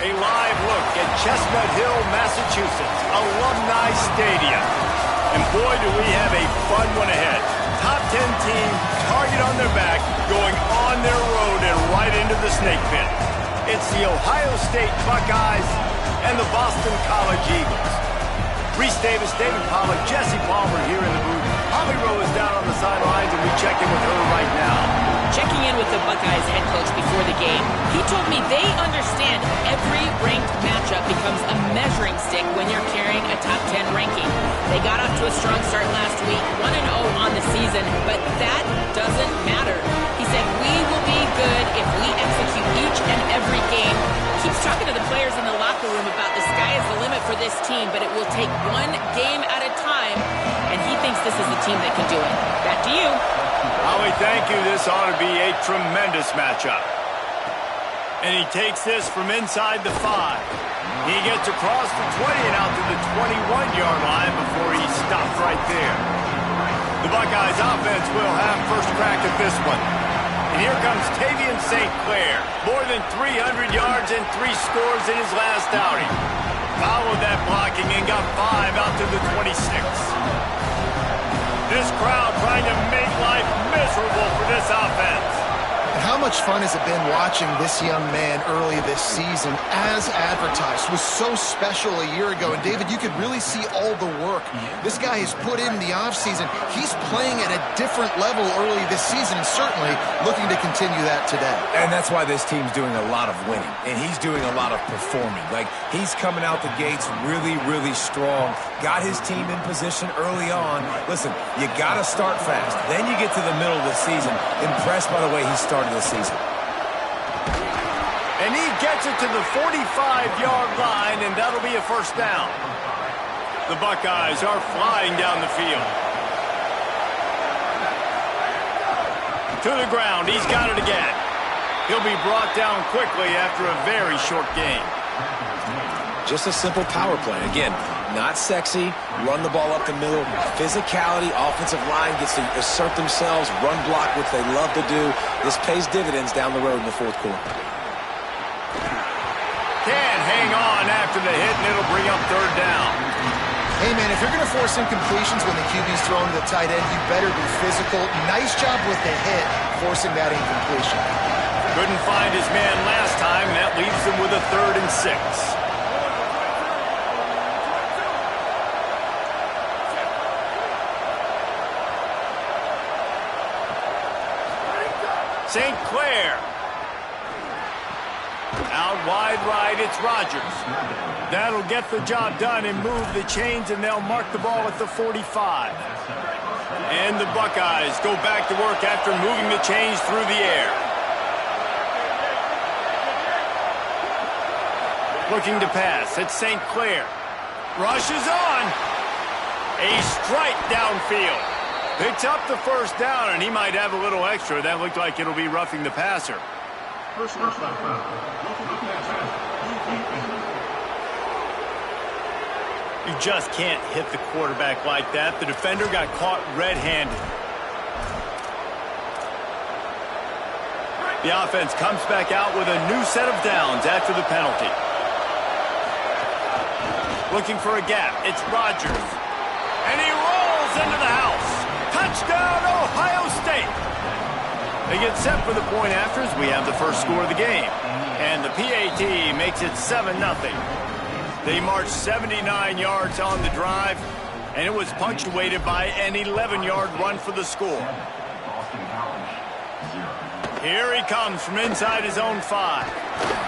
A live look at Chestnut Hill, Massachusetts, Alumni Stadium. And boy, do we have a fun one ahead. Top 10 team, target on their back, going on their road and right into the snake pit. It's the Ohio State Buckeyes and the Boston College Eagles. Reese Davis, David Pollack, Jesse Palmer here in the booth. Holly Rowe is down on the sidelines, and we check in with her right now. Checking in with the Buckeyes head coach before the game, he told me they understand every ranked matchup becomes a measuring stick when you're carrying a top 10 ranking. They got off to a strong start last week, 1-0 on the season, but that doesn't matter. He said, we will be good if we execute each and every game. Keeps talking to the players in the locker room about the sky is the limit for this team, but it will take one game at a time, and he thinks this is the team that can do it. Back to you. Holly, thank you. This ought to be a tremendous matchup. And he takes this from inside the 5. He gets across the 20 and out to the 21-yard line before he stops right there. The Buckeyes offense will have first crack at this one. And here comes Tavian St. Clair. More than 300 yards and 3 scores in his last outing. Followed that blocking and got 5 out to the 26. This crowd trying to make life miserable for this offense. How much fun has it been watching this young man early this season as advertised? Was so special a year ago. And, David, you could really see all the work this guy has put in the offseason. He's playing at a different level early this season and certainly looking to continue that today. And that's why this team's doing a lot of winning. And he's doing a lot of performing. Like, he's coming out the gates really, really strong. Got his team in position early on. Listen, you got to start fast. Then you get to the middle of the season. Impressed by the way he started this season. And he gets it to the 45-yard line, and that'll be a first down. The Buckeyes are flying down the field. To the ground, he's got it again. He'll be brought down quickly after a very short game. Just a simple power play. Again, not sexy, run the ball up the middle, physicality, offensive line gets to assert themselves, run block, which they love to do. This pays dividends down the road in the fourth quarter. Can't hang on after the hit, and it'll bring up third down. Hey, man, if you're going to force incompletions when the QB's throwing to the tight end, you better be physical. Nice job with the hit, forcing that incompletion. Couldn't find his man last time. That leaves him with a 3rd and 6. St. Clair. Out wide right, it's Rogers. That'll get the job done and move the chains, and they'll mark the ball at the 45. And the Buckeyes go back to work after moving the chains through the air. Looking to pass, it's St. Clair. Rushes on. A strike downfield. Picks up the first down, and he might have a little extra. That looked like it'll be roughing the passer. You just can't hit the quarterback like that. The defender got caught red-handed. The offense comes back out with a new set of downs after the penalty. Looking for a gap. It's Rogers. And he rolls into the house. Touchdown, Ohio State. They get set for the point afters. We have the first score of the game. And the PAT makes it 7-0. They marched 79 yards on the drive, and it was punctuated by an 11-yard run for the score. Here he comes from inside his own 5.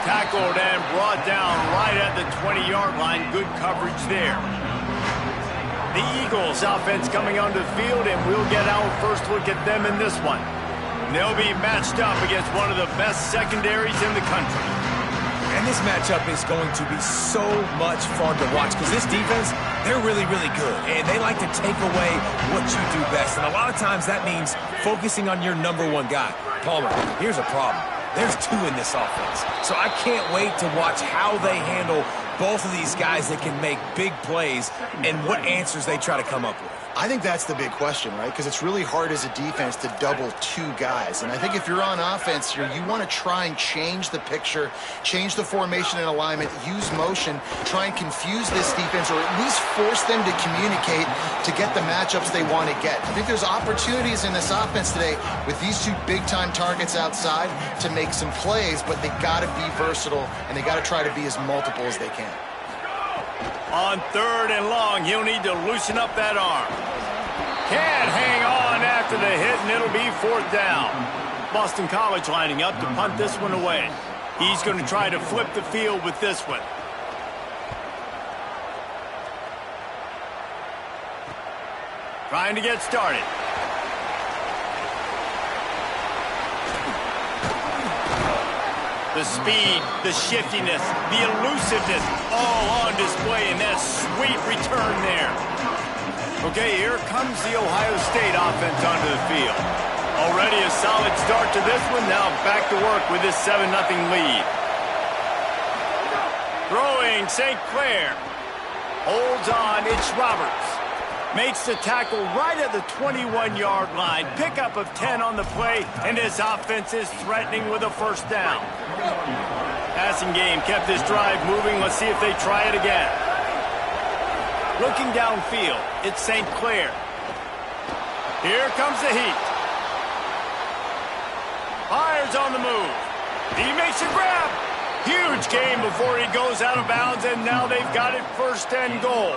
Tackled and brought down right at the 20-yard line. Good coverage there. The Eagles offense coming onto the field, and we'll get our first look at them in this one. They'll be matched up against one of the best secondaries in the country. And this matchup is going to be so much fun to watch because this defense, they're really, really good. And they like to take away what you do best. And a lot of times that means focusing on your number 1 guy. Palmer, here's a problem. There's 2 in this offense. So I can't wait to watch how they handle both of these guys that can make big plays and what answers they try to come up with. I think that's the big question, right? Because it's really hard as a defense to double two guys. And I think if you're on offense here, you want to try and change the picture, change the formation and alignment, use motion, try and confuse this defense, or at least force them to communicate to get the matchups they want to get. I think there's opportunities in this offense today with these two big-time targets outside to make some plays, but they got to be versatile, and they got to try to be as multiple as they can. On 3rd and long, he'll need to loosen up that arm. Can't hang on after the hit, and it'll be 4th down. Boston College lining up to punt this one away. He's going to try to flip the field with this one. Trying to get started. The speed, the shiftiness, the elusiveness, all on display in that sweet return there. Okay, here comes the Ohio State offense onto the field. Already a solid start to this one. Now back to work with this 7-0 lead. Throwing St. Clair. Holds on, it's Roberts. Makes the tackle right at the 21-yard line. Pickup of 10 on the play, and this offense is threatening with a 1st down. Passing game kept this drive moving. Let's see if they try it again. Looking downfield, it's St. Clair. Here comes the heat. Fires on the move. He makes a grab. Huge gain before he goes out of bounds, and now they've got it 1st and goal.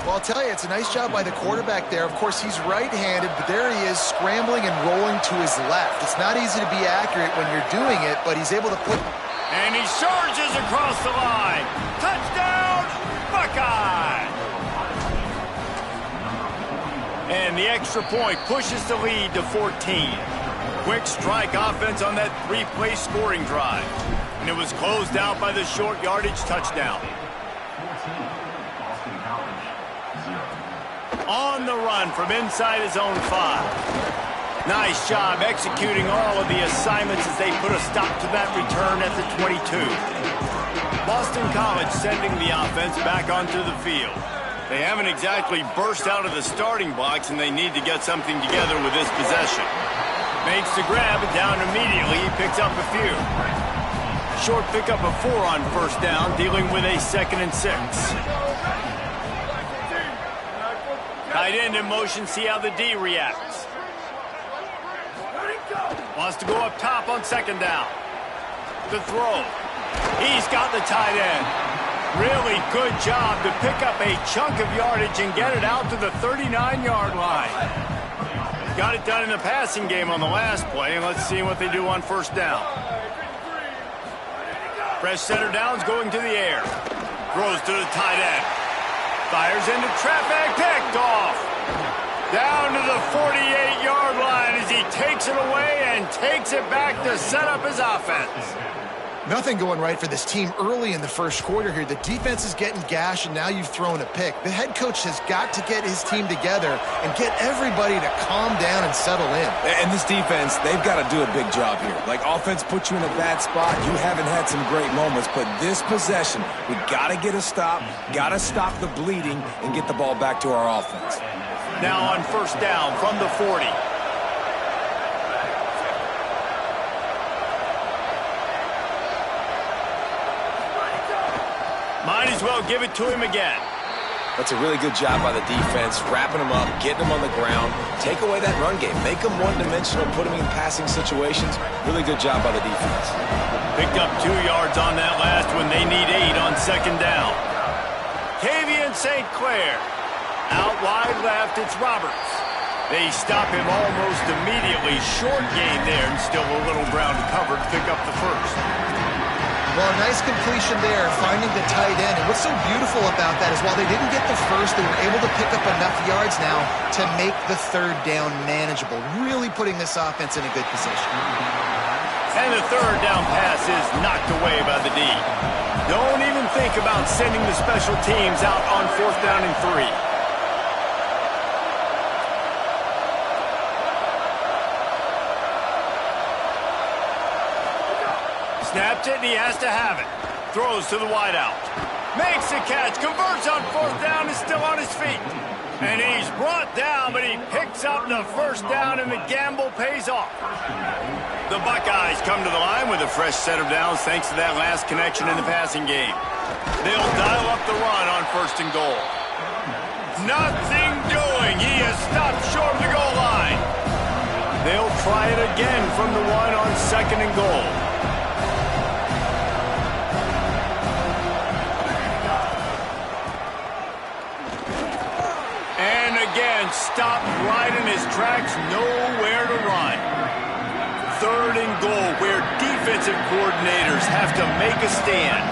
Well, I'll tell you, it's a nice job by the quarterback there. Of course, he's right-handed, but there he is scrambling and rolling to his left. It's not easy to be accurate when you're doing it, but he's able to put... And he charges across the line. Touchdown, Buckeye! And the extra point pushes the lead to 14. Quick strike offense on that 3-play scoring drive. And it was closed out by the short yardage touchdown. On the run from inside his own 5. Nice job executing all of the assignments as they put a stop to that return at the 22. Boston College sending the offense back onto the field. They haven't exactly burst out of the starting blocks, and they need to get something together with this possession. Makes the grab, and down immediately. He picks up a few. Short pickup of 4 on 1st down, dealing with a 2nd and 6. Tight end in motion, see how the D reacts. Wants to go up top on 2nd down. The throw. He's got the tight end. Really good job to pick up a chunk of yardage and get it out to the 39-yard line. Got it done in the passing game on the last play, and let's see what they do on 1st down. Fresh center downs going to the air. Throws to the tight end. Fires into traffic, picked off. Down to the 48-yard line as he takes it away and takes it back to set up his offense. Nothing going right for this team early in the 1st quarter here. The defense is getting gashed, and now you've thrown a pick. The head coach has got to get his team together and get everybody to calm down and settle in. And this defense, they've got to do a big job here. Like, offense put you in a bad spot. You haven't had some great moments, but this possession, we got to get a stop, got to stop the bleeding, and get the ball back to our offense. Now on 1st down from the 40. Might as well give it to him again. That's a really good job by the defense, wrapping them up, getting them on the ground, take away that run game, make them one-dimensional, put them in passing situations. Really good job by the defense. Picked up 2 yards on that last one. They need 8 on 2nd down. Kavian St. Clair. Out wide left, it's Roberts. They stop him almost immediately. Short gain there, and still a little ground to cover to pick up the 1st. Well, a nice completion there, finding the tight end. And what's so beautiful about that is while they didn't get the 1st, they were able to pick up enough yards now to make the 3rd down manageable, really putting this offense in a good position. And the 3rd down pass is knocked away by the D. Don't even think about sending the special teams out on 4th down and 3. Snaps it, and he has to have it. Throws to the wideout. Makes the catch, converts on 4th down, is still on his feet. And he's brought down, but he picks up the first down, and the gamble pays off. The Buckeyes come to the line with a fresh set of downs thanks to that last connection in the passing game. They'll dial up the run on 1st and goal. Nothing doing. He is stopped short of the goal line. They'll try it again from the 1 on 2nd and goal. And again, stopped right in his tracks, nowhere to run. 3rd and goal, where defensive coordinators have to make a stand.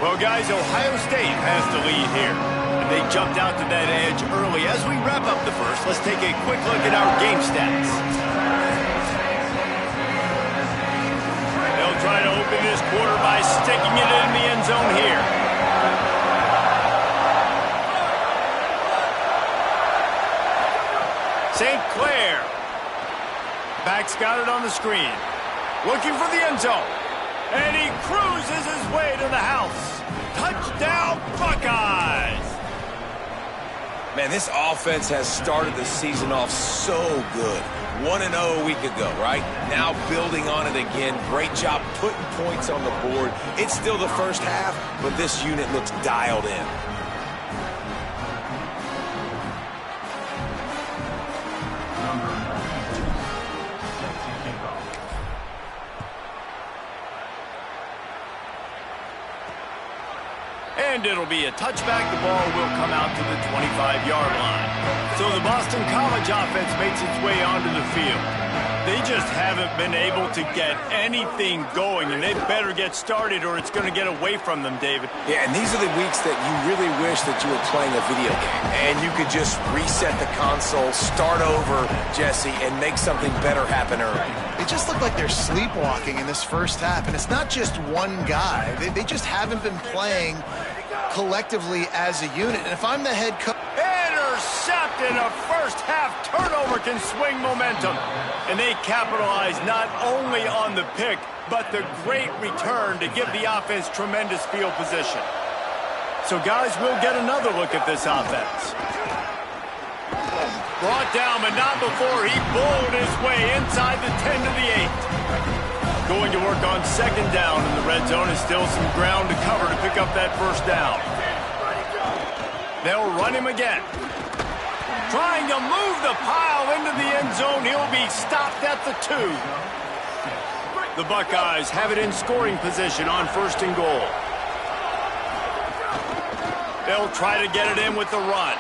Well, guys, Ohio State has the lead here. And they jumped out to that edge early. As we wrap up the first, let's take a quick look at our game stats. They'll try to open this quarter by sticking it in the end zone here. St. Clair. Back's got it on the screen. Looking for the end zone. And he cruises his way to the house. Touchdown, Buckeyes! Man, this offense has started the season off so good. 1-0 a week ago, right? Now building on it again. Great job putting points on the board. It's still the first half, but this unit looks dialed in. And it'll be a touchback. The ball will come out to the 25-yard line. So the Boston College offense makes its way onto the field. They just haven't been able to get anything going, and they better get started or it's going to get away from them, David. Yeah, and these are the weeks that you really wish that you were playing a video game and you could just reset the console, start over, Jesse, and make something better happen early. It just looked like they're sleepwalking in this first half, and it's not just one guy. They just haven't been playing collectively as a unit. And if I'm the head coach... Intercepted. A first-half turnover can swing momentum. And they capitalize not only on the pick, but the great return to give the offense tremendous field position. So, guys, we'll get another look at this offense. Brought down, but not before he bowled his way inside the 10 to the 8. Going to work on 2nd down in the red zone, and still some ground to cover to pick up that first down. They'll run him again. Trying to move the pile into the end zone. He'll be stopped at the 2. The Buckeyes have it in scoring position on 1st and goal. They'll try to get it in with the run.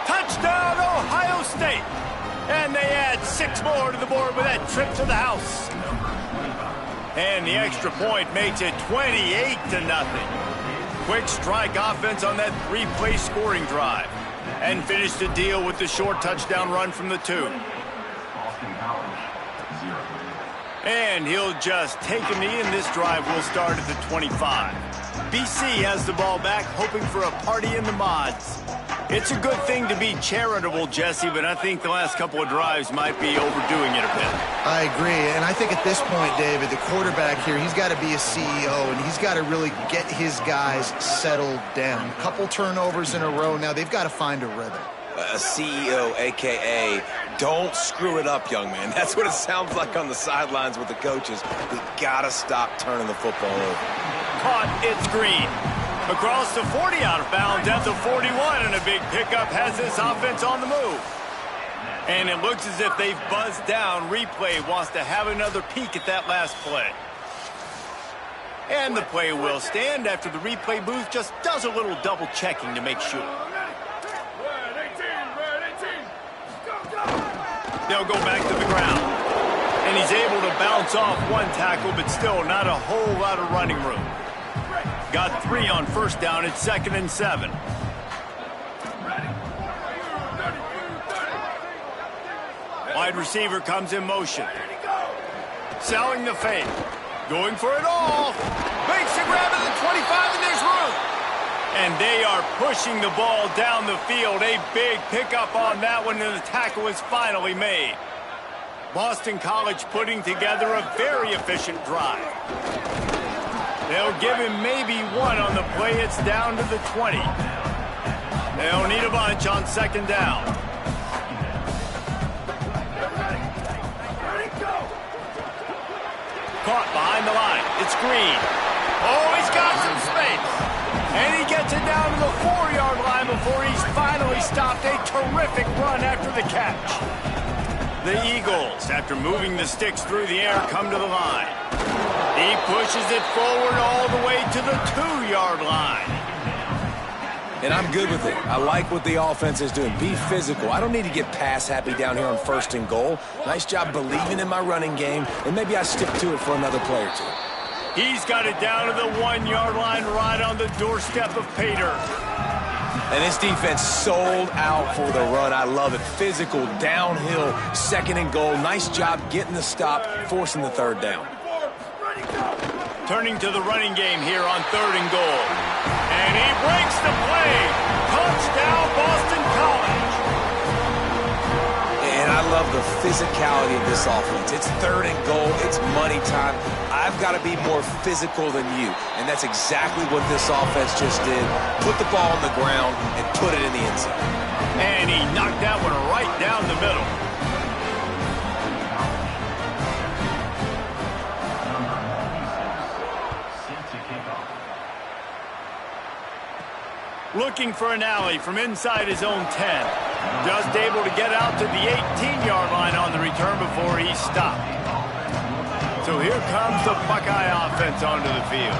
Touchdown, Ohio State! And they add 6 more to the board with that trip to the house. And the extra point makes it 28-0. Quick strike offense on that 3-play scoring drive. And finished the deal with the short touchdown run from the 2. And he'll just take a knee, and this drive will start at the 25. BC has the ball back, hoping for a party in the mods. It's a good thing to be charitable, Jesse, but I think the last couple of drives might be overdoing it a bit. I agree, and I think at this point, David, the quarterback here, he's got to be a CEO, and he's got to really get his guys settled down. A couple turnovers in a row now. They've got to find a rhythm. A CEO, a.k.a. don't screw it up, young man. That's what it sounds like on the sidelines with the coaches. We got to stop turning the football over. Caught, it's Green. Across the 40, out of bounds at the 41, and a big pickup has this offense on the move. And it looks as if they've buzzed down. Replay wants to have another peek at that last play. And the play will stand after the replay booth just does a little double checking to make sure. They'll go back to the ground. And he's able to bounce off one tackle, but still not a whole lot of running room. Got 3 on 1st down. It's 2nd and 7. Wide receiver comes in motion. Selling the fake. Going for it all. Makes a grab at the 25, and there's room. And they are pushing the ball down the field. A big pickup on that one, and the tackle is finally made. Boston College putting together a very efficient drive. They'll give him maybe one on the play. It's down to the 20. They'll need a bunch on second down. Caught behind the line. It's Green. Oh, he's got some space. And he gets it down to the 4-yard line before he's finally stopped. A terrific run after the catch. The Eagles, after moving the sticks through the air, come to the line. He pushes it forward all the way to the 2-yard line. And I'm good with it. I like what the offense is doing. Be physical. I don't need to get pass happy down here on 1st and goal. Nice job believing in my running game, and maybe I stick to it for another play or two. He's got it down to the 1-yard line right on the doorstep of Pater. And this defense sold out for the run. I love it. Physical, downhill, 2nd and goal. Nice job getting the stop, forcing the 3rd down. Turning to the running game here on 3rd and goal. And he breaks the play. Touchdown, Boston College. And I love the physicality of this offense. It's 3rd and goal. It's money time. I've got to be more physical than you. And that's exactly what this offense just did. Put the ball on the ground and put it in the end zone. And he knocked that one right down the middle. Looking for an alley from inside his own 10. Just able to get out to the 18-yard line on the return before he stopped. So here comes the Buckeye offense onto the field.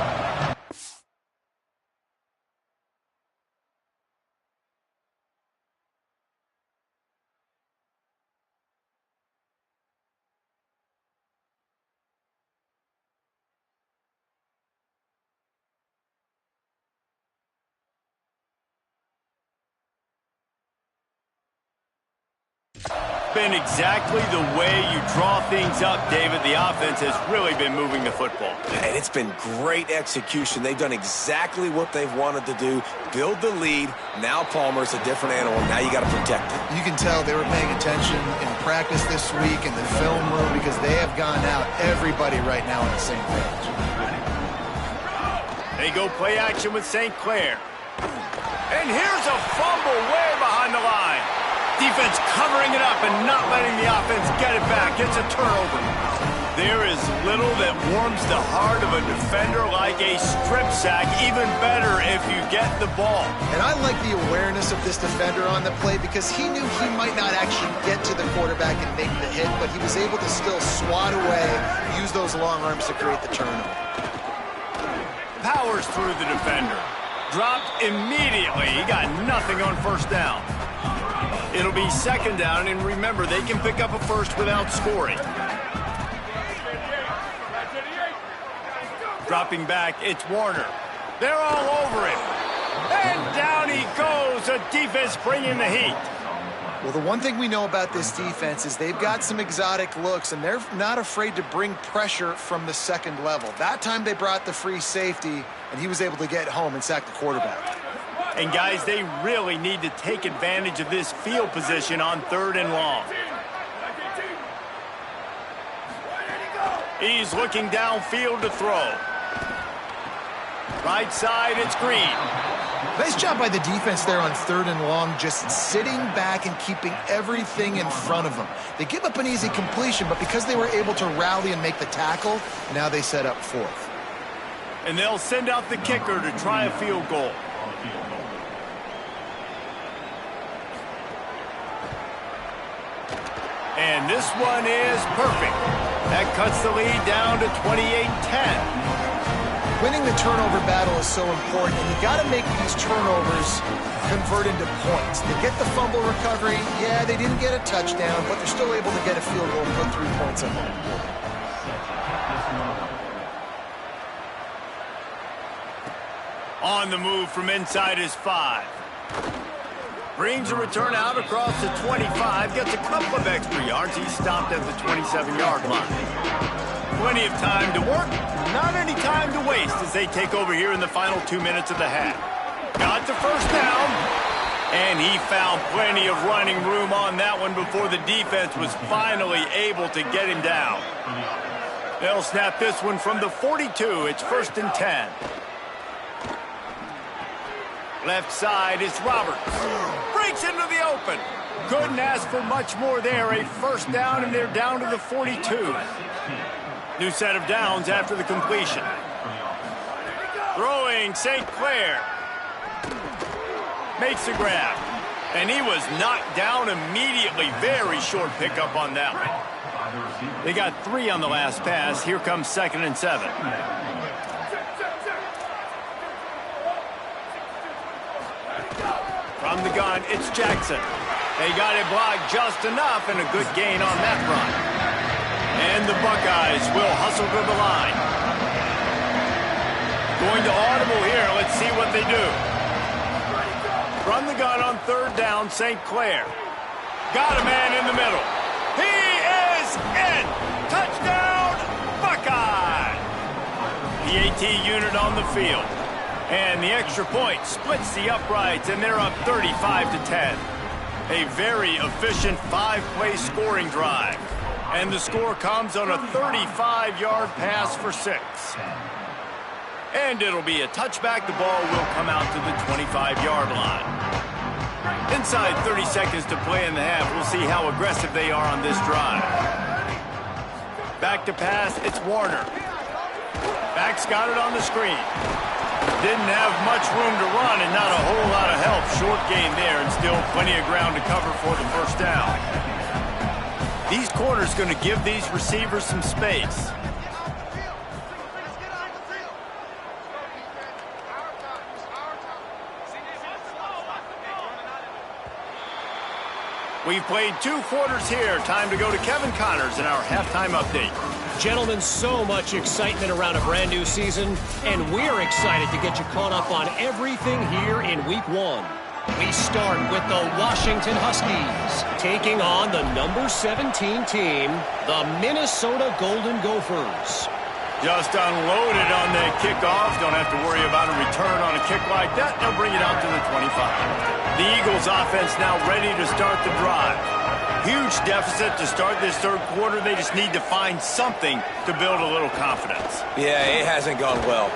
Been exactly the way you draw things up, David. The offense has really been moving the football. And it's been great execution. They've done exactly what they've wanted to do. Build the lead. Now Palmer's a different animal. Now you got to protect it. You can tell they were paying attention in practice this week in the film room because they have gone out, everybody right now on the same page. They go play action with St. Clair. And here's a fumble way behind the line. Defense covering it up and not letting the offense get it back. It's a turnover. There is little that warms the heart of a defender like a strip sack. Even better if you get the ball. And I like the awareness of this defender on the play because he knew he might not actually get to the quarterback and make the hit, but he was able to still swat away, use those long arms to create the turnover. Powers through the defender. Dropped immediately. He got nothing on 1st down. It'll be 2nd down, and remember, they can pick up a first without scoring. Dropping back, it's Warner. They're all over it. And down he goes. The defense bringing the heat. Well, the one thing we know about this defense is they've got some exotic looks, and they're not afraid to bring pressure from the 2nd level. That time they brought the free safety, and he was able to get home and sack the quarterback. And, guys, they really need to take advantage of this field position on 3rd and long. He's looking downfield to throw. Right side, it's Green. Nice job by the defense there on 3rd and long, just sitting back and keeping everything in front of them. They give up an easy completion, but because they were able to rally and make the tackle, now they set up 4th. And they'll send out the kicker to try a field goal. And this one is perfect. That cuts the lead down to 28-10. Winning the turnover battle is so important, and you got to make these turnovers convert into points. They get the fumble recovery. Yeah, they didn't get a touchdown, but they're still able to get a field goal and put 3 points on home. On the move from inside his 5. Brings a return out across the 25, gets a couple of extra yards. He's stopped at the 27-yard line. Plenty of time to work, not any time to waste as they take over here in the final 2 minutes of the half. Got the 1st down, and he found plenty of running room on that one before the defense was finally able to get him down. They'll snap this one from the 42. It's 1st and 10. Left side is Roberts. Breaks into the open. Couldn't ask for much more there. A 1st down, and they're down to the 42. New set of downs after the completion. Throwing St. Clair. Makes a grab. And he was knocked down immediately. Very short pickup on that one. They got 3 on the last pass. Here comes 2nd and 7. From the gun, it's Jackson. They got it blocked just enough, and a good gain on that run. And the Buckeyes will hustle to the line. Going to audible here. Let's see what they do. From the gun on 3rd down, St. Clair. Got a man in the middle. He is in. Touchdown, Buckeye. The AT unit on the field. And the extra point splits the uprights, and they're up 35-10. A very efficient 5-play scoring drive. And the score comes on a 35-yard pass for 6. And it'll be a touchback. The ball will come out to the 25-yard line. Inside 30 seconds to play in the half. We'll see how aggressive they are on this drive. Back to pass, it's Warner. Back's got it on the screen. Didn't have much room to run and not a whole lot of help. Short gain there and still plenty of ground to cover for the 1st down. These corners going to give these receivers some space. We've played 2 quarters here. Time to go to Kevin Connors in our halftime update. Gentlemen, so much excitement around a brand new season, and we're excited to get you caught up on everything here in Week 1. We start with the Washington Huskies, taking on the number 17 team, the Minnesota Golden Gophers. Just unloaded on that kickoff. Don't have to worry about a return on a kick like that. They'll bring it out to the 25. The Eagles offense now ready to start the drive. Huge deficit to start this 3rd quarter. They just need to find something to build a little confidence. Yeah, it hasn't gone well.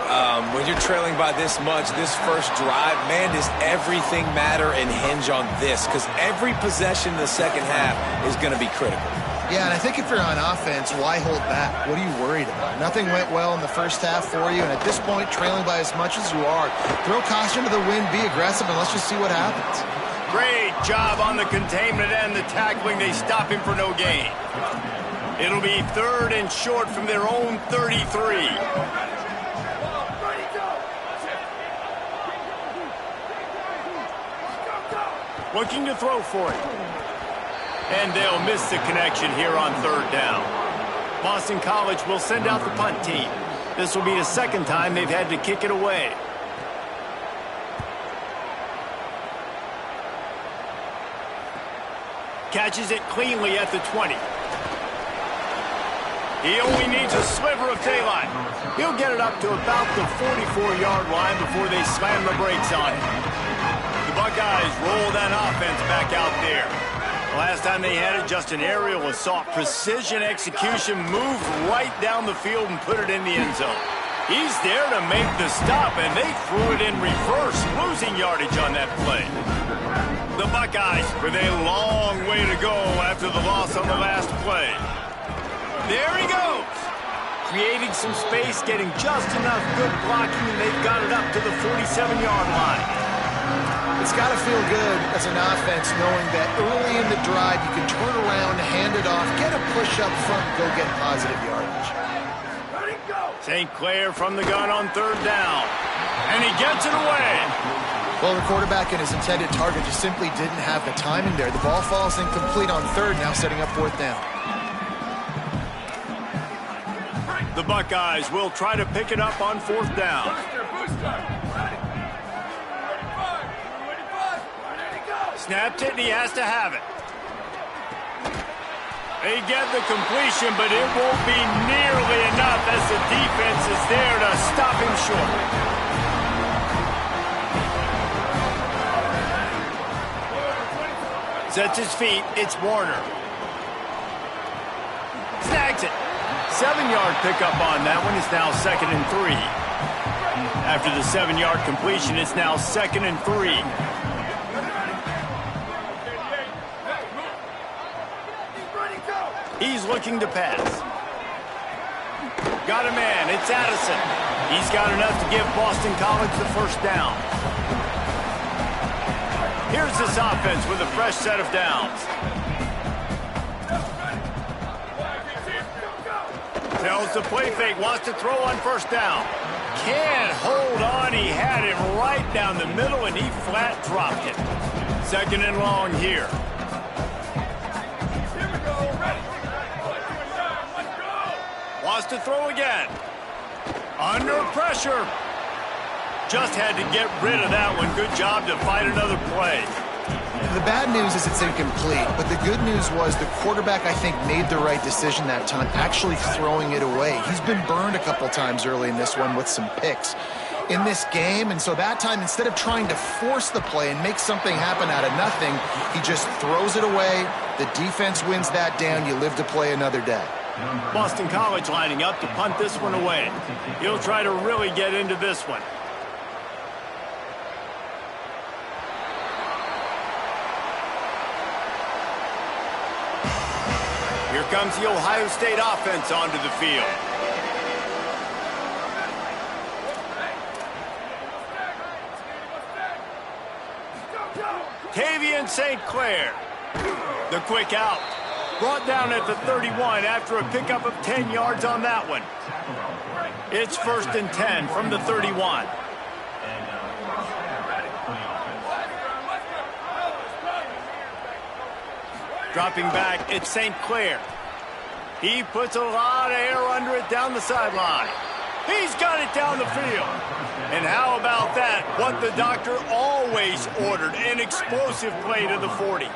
When you're trailing by this much, this first drive, man, does everything matter and hinge on this? Because every possession in the second half is going to be critical. Yeah, and I think if you're on offense, why hold back? What are you worried about? Nothing went well in the first half for you, and at this point, trailing by as much as you are, throw caution to the wind, be aggressive, and let's just see what happens. Great job on the containment and the tackling. They stop him for no gain. It'll be 3rd and short from their own 33. Looking to throw for it. And they'll miss the connection here on 3rd down. Boston College will send out the punt team. This will be the 2nd time they've had to kick it away. Catches it cleanly at the 20. He only needs a sliver of daylight. He'll get it up to about the 44-yard line before they slam the brakes on him. The Buckeyes roll that offense back out there. Last time they had it, just an aerial assault. Precision execution, moved right down the field and put it in the end zone. He's there to make the stop, and they threw it in reverse, losing yardage on that play. The Buckeyes with a long way to go after the loss on the last play. There he goes. Creating some space, getting just enough good blocking, and they've got it up to the 47-yard line. It's got to feel good as an offense knowing that early in the drive you can turn around, hand it off, get a push up front, and go get positive yardage. St. Clair from the gun on 3rd down. And he gets it away. Well, the quarterback and his intended target just simply didn't have the timing there. The ball falls incomplete on 3rd, now setting up 4th down. The Buckeyes will try to pick it up on 4th down. Snapped it, and he has to have it. They get the completion, but it won't be nearly enough as the defense is there to stop him short. Sets his feet, it's Warner. Snags it. 7-yard pickup on that one. It's now 2nd and 3. After the 7-yard completion, it's now 2nd and 3. He's looking to pass. Got a man. It's Addison. He's got enough to give Boston College the first down. Here's this offense with a fresh set of downs. Tells the play fake, wants to throw on first down. Can't hold on. He had it right down the middle, and he flat dropped it. 2nd and long here. Wants to throw again. Under pressure. Just had to get rid of that one. Good job to fight another play. The bad news is it's incomplete, but the good news was the quarterback, I think, made the right decision that time, actually throwing it away. He's been burned a couple times early in this one with some picks in this game, and so that time, instead of trying to force the play and make something happen out of nothing, he just throws it away. The defense wins that down. You live to play another day. Boston College lining up to punt this one away. He'll try to really get into this one. Here comes the Ohio State offense onto the field. Tavian St. Clair. The quick out. Brought down at the 31 after a pickup of 10 yards on that one. It's 1st and 10 from the 31. Dropping back, it's St. Clair. He puts a lot of air under it down the sideline. He's got it down the field. And how about that? What the doctor always ordered, an explosive play to the 40.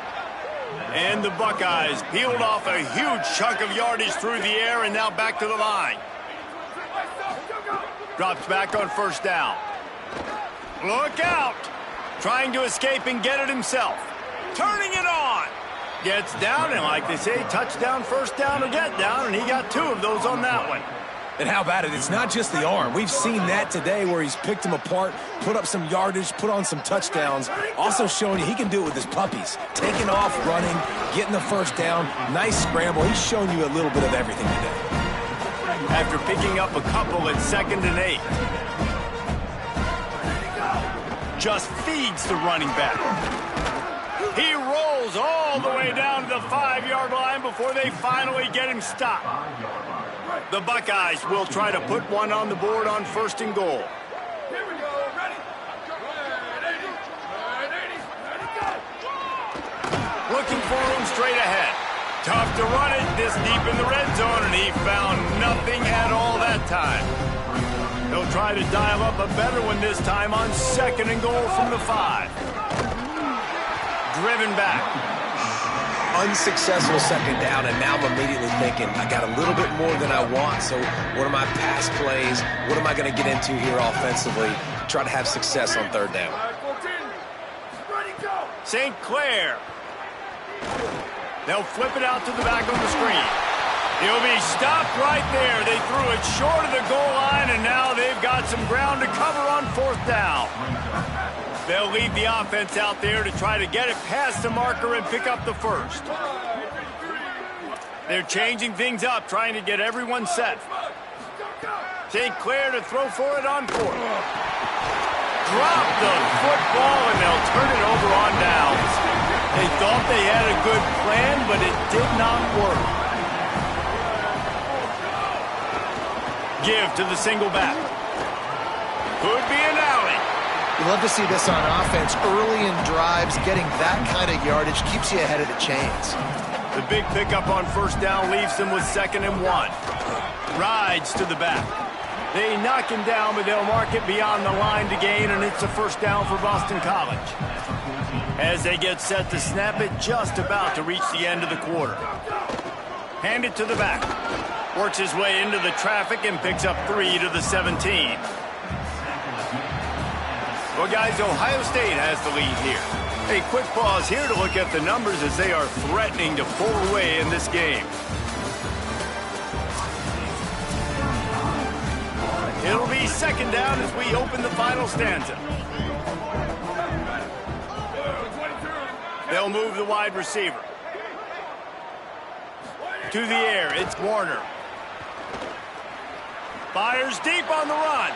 And the Buckeyes peeled off a huge chunk of yardage through the air and now back to the line. Drops back on first down. Look out! Trying to escape and get it himself. Turning it on. Gets down, and like they say, touchdown, first down, or get down, and he got 2 of those on that one. And how about it? It's not just the arm. We've seen that today where he's picked them apart, put up some yardage, put on some touchdowns. Also showing you he can do it with his puppies. Taking off, running, getting the first down. Nice scramble. He's shown you a little bit of everything today. After picking up a couple at 2nd and 8. Just feeds the running back. He rolls all the way down to the 5-yard line before they finally get him stopped. The Buckeyes will try to put one on the board on 1st and goal. Looking for him straight ahead. Tough to run it this deep in the red zone, and he found nothing at all that time. He'll try to dial up a better one this time on 2nd and goal from the 5. Driven back. Unsuccessful 2nd down, and now I'm immediately thinking, I got a little bit more than I want, so what are my pass plays? What am I going to get into here offensively to try to have success on 3rd down? St. Clair. They'll flip it out to the back on the screen. He'll be stopped right there. They threw it short of the goal line, and now they've got some ground to cover on 4th down. They'll leave the offense out there to try to get it past the marker and pick up the first. They're changing things up, trying to get everyone set. St. Clair to throw for it on 4th. Drop the football, and they'll turn it over on downs. They thought they had a good plan, but it did not work. Give to the single back. Could be an alley. You love to see this on offense. Early in drives, getting that kind of yardage keeps you ahead of the chains. The big pickup on 1st down leaves them with 2nd and 1. Rides to the back. They knock him down, but they'll mark it beyond the line to gain, and it's a 1st down for Boston College. As they get set to snap it, just about to reach the end of the quarter. Hand it to the back. Works his way into the traffic and picks up 3 to the 17. Well, guys, Ohio State has the lead here. A quick pause here to look at the numbers as they are threatening to pull away in this game. It'll be second down as we open the final stanza. They'll move the wide receiver. To the air, it's Warner. Fires deep on the run.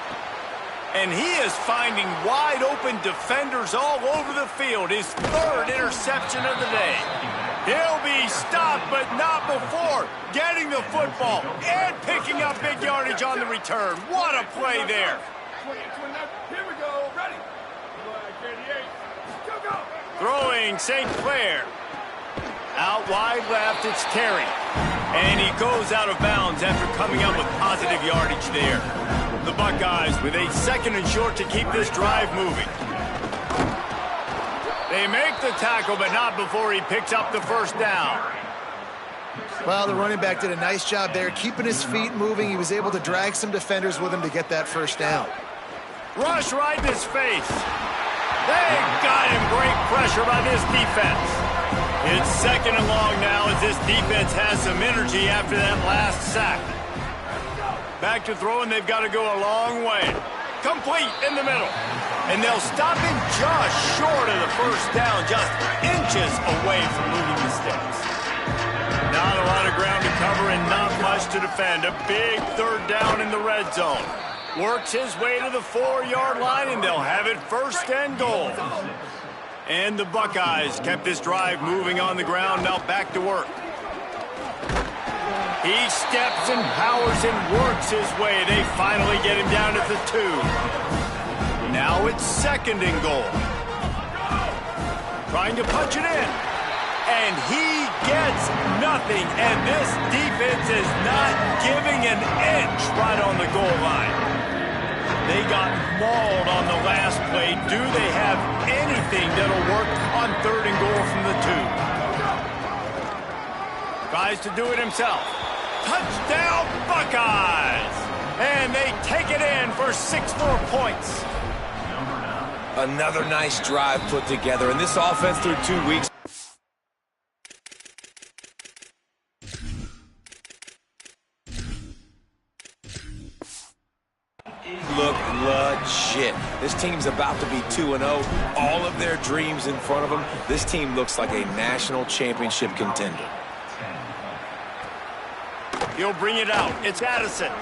And he is finding wide open defenders all over the field. His third interception of the day. He'll be stopped, but not before getting the football and picking up big yardage on the return. What a play there. Here we go. Ready. Go. Throwing St. Clair. Out wide left, it's Terry. And he goes out of bounds after coming up with positive yardage there. The Buckeyes with a second and short to keep this drive moving. They make the tackle, but not before he picks up the first down. Well, the running back did a nice job there, keeping his feet moving. He was able to drag some defenders with him to get that first down. Rush right in his face. They got him. Great pressure by this defense. It's second and long now as this defense has some energy after that last sack. Back to throwing, they've got to go a long way. Complete in the middle. And they'll stop him just short of the first down, just inches away from moving the sticks. Not a lot of ground to cover and not much to defend. A big third down in the red zone. Works his way to the 4-yard line, and they'll have it first and goal. And the Buckeyes kept this drive moving on the ground, now back to work. He steps and powers and works his way. They finally get him down at the 2. Now it's second and goal. Trying to punch it in. And he gets nothing. And this defense is not giving an inch right on the goal line. They got mauled on the last play. Do they have anything that'll work on third and goal from the 2? Tries to do it himself. Touchdown, Buckeyes! And they take it in for 6 more points. Another nice drive put together, and this offense through 2 weeks. Look legit. This team's about to be 2-0. All of their dreams in front of them. This team looks like a national championship contender. He'll bring it out. It's Addison.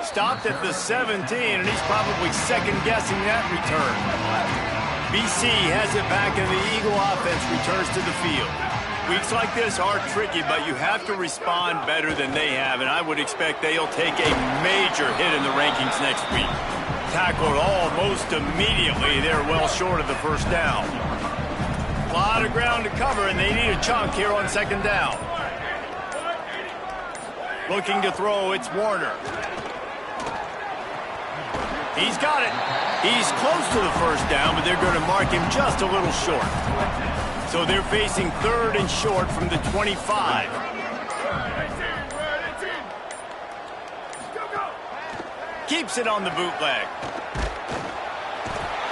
Stopped at the 17, and he's probably second-guessing that return. BC has it back, and the Eagle offense returns to the field. Weeks like this are tricky, but you have to respond better than they have, and I would expect they'll take a major hit in the rankings next week. Tackled almost immediately. They're well short of the first down. A lot of ground to cover, and they need a chunk here on second down. Looking to throw, it's Warner. He's got it. He's close to the first down, but they're going to mark him just a little short. So they're facing third and short from the 25. Keeps it on the bootleg.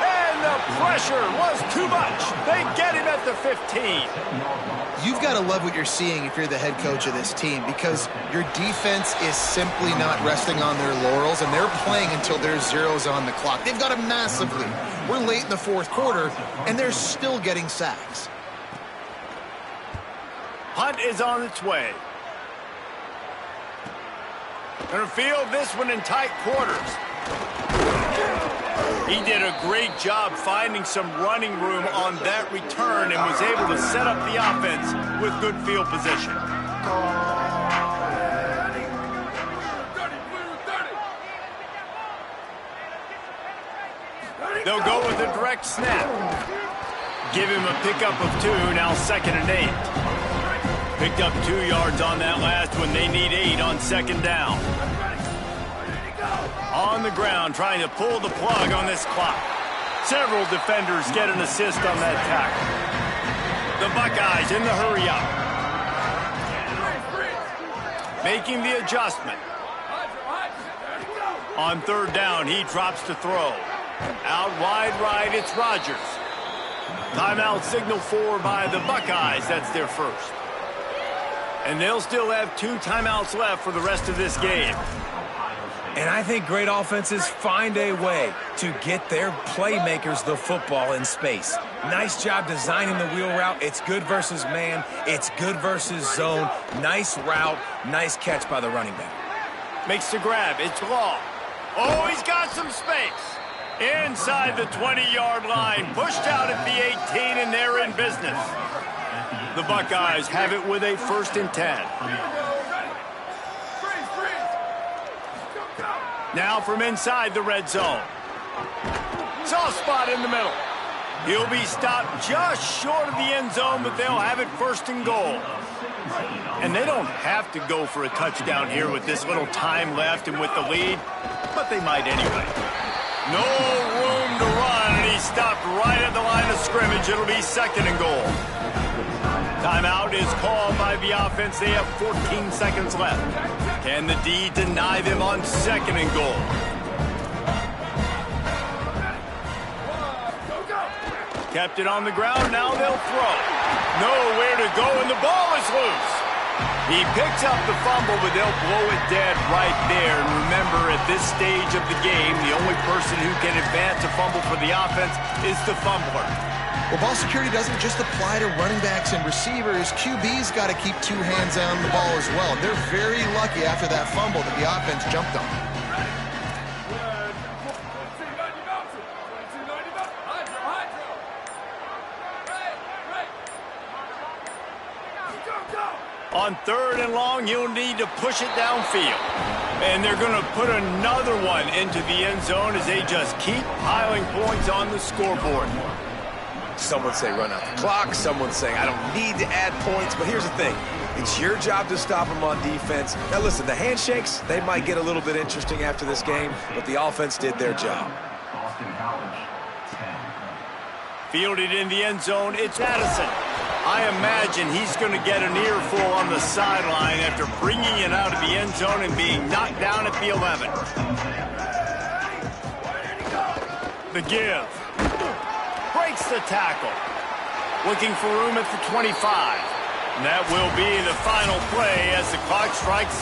And the pressure was too much. They get him at the 15. You've got to love what you're seeing if you're the head coach of this team, because your defense is simply not resting on their laurels, and they're playing until there's zeros on the clock. They've got them massively. We're late in the fourth quarter, and they're still getting sacks. Hunt is on its way. Gonna field this one in tight quarters. He did a great job finding some running room on that return and was able to set up the offense with good field position. They'll go with a direct snap. Give him a pickup of 2, now second and 8. Picked up 2 yards on that last one. They need 8 on second down. On the ground, trying to pull the plug on this clock. Several defenders get an assist on that tackle. The Buckeyes in the hurry up. Making the adjustment. On third down, he drops to throw. Out wide right, it's Rodgers. Timeout signal for by the Buckeyes. That's their first. And they'll still have 2 timeouts left for the rest of this game. And I think great offenses find a way to get their playmakers the football in space. Nice job designing the wheel route. It's good versus man. It's good versus zone. Nice route. Nice catch by the running back. Makes the grab. It's long. Oh, he's got some space. Inside the 20-yard line. Pushed out at the 18, and they're in business. The Buckeyes have it with a 1st and 10. Now from inside the red zone. Soft spot in the middle. He'll be stopped just short of the end zone, but they'll have it 1st and goal. And they don't have to go for a touchdown here with this little time left and with the lead, but they might anyway. No room to run, and he's stopped right at the line of scrimmage. It'll be 2nd and goal. Timeout is called by the offense. They have 14 seconds left. Can the D deny them on 2nd and goal? Kept it on the ground. Now they'll throw. Nowhere to go, and the ball is loose. He picks up the fumble, but they'll blow it dead right there. And remember, at this stage of the game, the only person who can advance a fumble for the offense is the fumbler. Well, ball security doesn't just apply to running backs and receivers. QB's got to keep 2 hands on the ball as well. They're very lucky after that fumble that the offense jumped on. On 3rd and long, you'll need to push it downfield. And they're going to put another one into the end zone as they just keep piling points on the scoreboard. Some would say run out the clock. Some would say I don't need to add points. But here's the thing. It's your job to stop them on defense. Now, listen, the handshakes, they might get a little bit interesting after this game, but the offense did their job. Fielded in the end zone, it's Addison. I imagine he's going to get an earful on the sideline after bringing it out of the end zone and being knocked down at the 11. The give. Breaks the tackle. Looking for room at the 25. And that will be the final play as the clock strikes